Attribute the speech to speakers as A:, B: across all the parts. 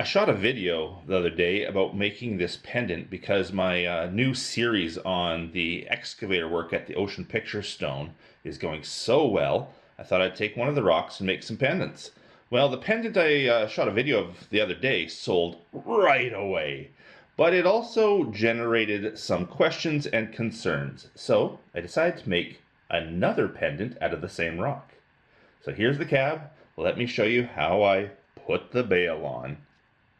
A: I shot a video the other day about making this pendant because my new series on the excavator work at the Ocean Picture Stone is going so well. I thought I'd take one of the rocks and make some pendants. Well, the pendant I shot a video of the other day sold right away, but it also generated some questions and concerns. So I decided to make another pendant out of the same rock. So here's the cab. Let me show you how I put the bail on.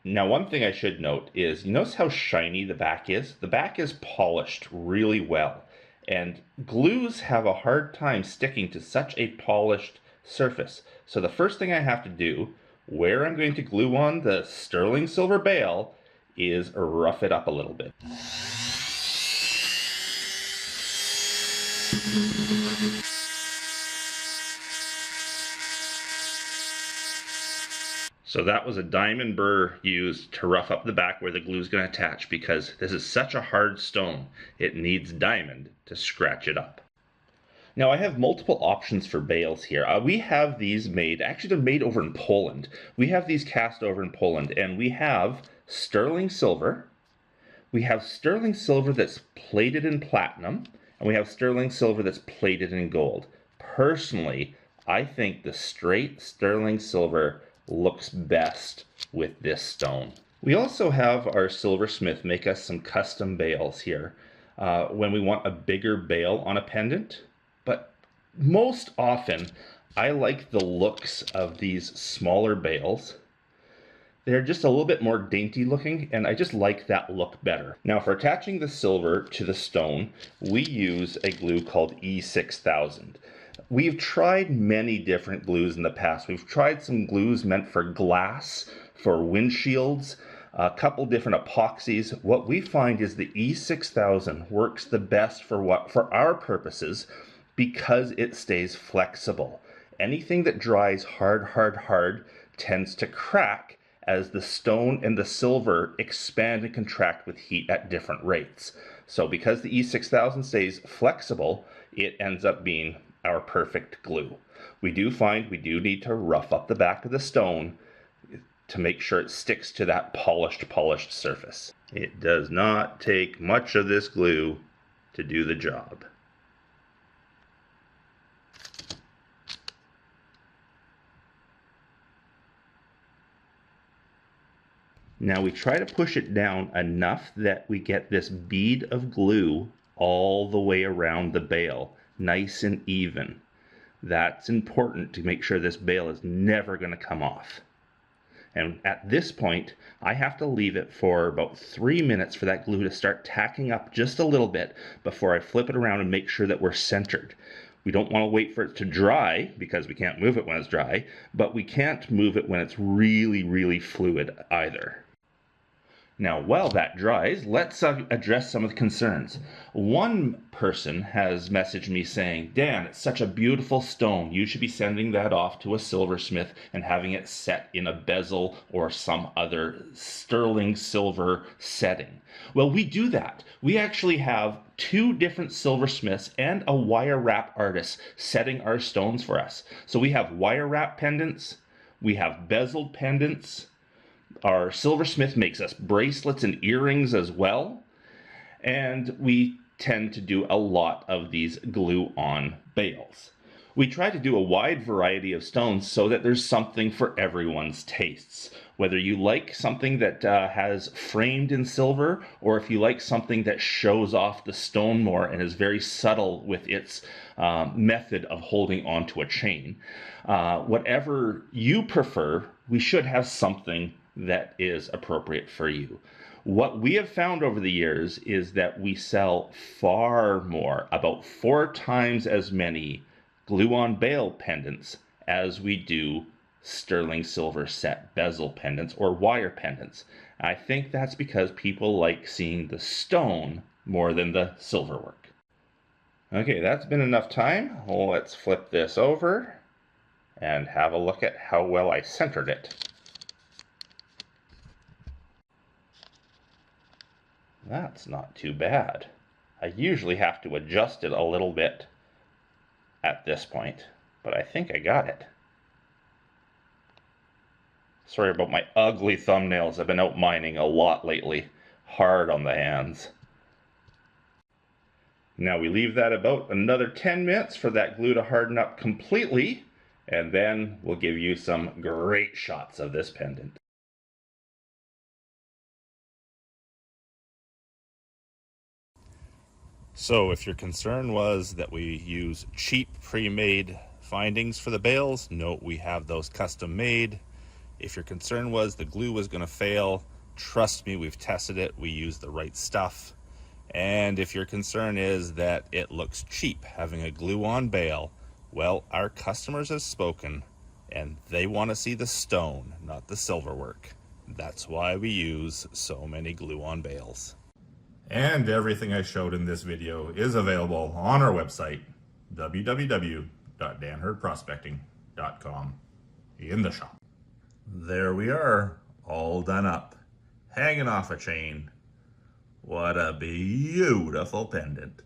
A: Now, one thing I should note is, you notice how shiny the back is? The back is polished really well, and glues have a hard time sticking to such a polished surface. So the first thing I have to do, where I'm going to glue on the sterling silver bail, is rough it up a little bit. So that was a diamond burr used to rough up the back where the glue is going to attach, because this is such a hard stone, it needs diamond to scratch it up. Now I have multiple options for bales here. We have these made, actually they're made over in Poland. We have these cast over in Poland, and we have sterling silver. We have sterling silver that's plated in platinum, and we have sterling silver that's plated in gold. Personally, I think the straight sterling silver looks best with this stone. We also have our silversmith make us some custom bales here when we want a bigger bale on a pendant, but most often I like the looks of these smaller bales. They're just a little bit more dainty looking, and I just like that look better. Now, for attaching the silver to the stone, we use a glue called E6000. We've tried many different glues in the past. We've tried some glues meant for glass, for windshields, a couple different epoxies. What we find is the E6000 works the best for our purposes because it stays flexible. Anything that dries hard tends to crack as the stone and the silver expand and contract with heat at different rates. So because the E6000 stays flexible, it ends up being our perfect glue. We do find we do need to rough up the back of the stone to make sure it sticks to that polished surface. It does not take much of this glue to do the job. Now we try to push it down enough that we get this bead of glue all the way around the bail, nice and even. That's important to make sure this bail is never going to come off. And at this point, I have to leave it for about 3 minutes for that glue to start tacking up just a little bit before I flip it around and make sure that we're centered. We don't want to wait for it to dry because we can't move it when it's dry, but we can't move it when it's really fluid either. Now, while that dries, let's address some of the concerns. One person has messaged me saying, Dan, it's such a beautiful stone. You should be sending that off to a silversmith and having it set in a bezel or some other sterling silver setting. Well, we do that. We actually have 2 different silversmiths and a wire wrap artist setting our stones for us. So we have wire wrap pendants, we have bezeled pendants. Our silversmith makes us bracelets and earrings as well, and we tend to do a lot of these glue-on bales. We try to do a wide variety of stones so that there's something for everyone's tastes. Whether you like something that has framed in silver, or if you like something that shows off the stone more and is very subtle with its method of holding onto a chain. Whatever you prefer, we should have something that is appropriate for you. What we have found over the years is that we sell far more, about 4 times as many glue-on bail pendants as we do sterling silver set bezel pendants or wire pendants. I think that's because people like seeing the stone more than the silver work. Okay, that's been enough time. Let's flip this over and have a look at how well I centered it. That's not too bad. I usually have to adjust it a little bit at this point, but I think I got it. Sorry about my ugly thumbnails. I've been out mining a lot lately. Hard on the hands. Now we leave that about another 10 minutes for that glue to harden up completely, and then we'll give you some great shots of this pendant. So if your concern was that we use cheap pre-made findings for the bales, no, we have those custom made. If your concern was the glue was going to fail, trust me, we've tested it. We use the right stuff. And if your concern is that it looks cheap having a glue-on bale, well, our customers have spoken, and they want to see the stone, not the silver work. That's why we use so many glue-on bales. And everything I showed in this video is available on our website, www.danhurdprospecting.com, in the shop. There we are, all done up, hanging off a chain. What a beautiful pendant.